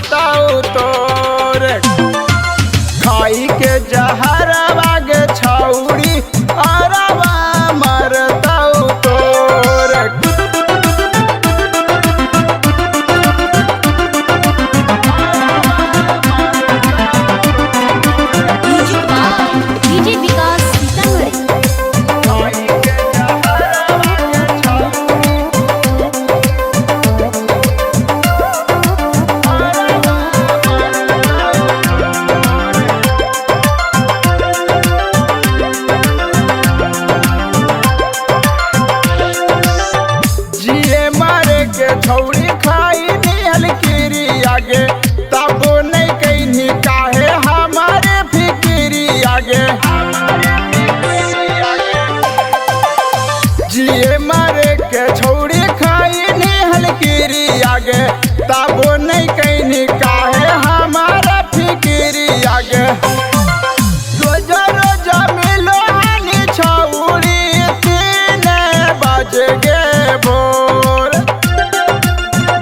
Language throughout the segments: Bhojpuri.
मरताऊ तोर खाई के जहरवा गे छौरी अरवा मरताऊ तोर। डीजे विकास सीतामढ़ी। जिए मारे के छौरी खाई निहल कीरी आगे तब नहीं कहीं काहे हमारे फिक्री आगे। जिए मारे के छौरी खाई निहल कीरी आगे तब नहीं कहीं काहे हमारा फिक्री आगे। रोज रोज मिलो हानि छौरी 3 बज गे भोर।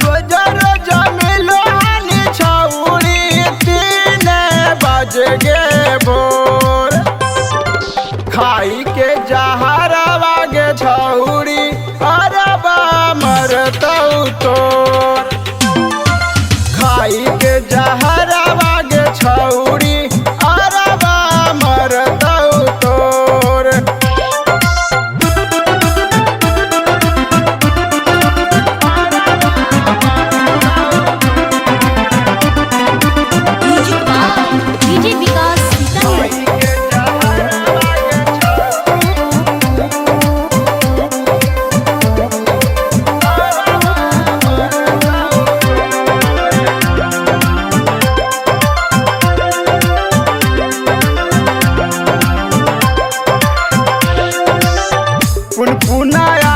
रोज रोज मिलो हानि छौरी 3 बज गे भोर। खाई के जहरवा गे छौरी अरवा मरताऊ तोर खाई के जहरवा गे छौरी अरवा मरताऊ तोर। डीजे विकास सीतामढ़ी। पुनपुनाया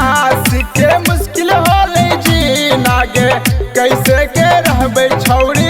सीखे मुश्किल होले जीना गे कैसे के रहबै छौरी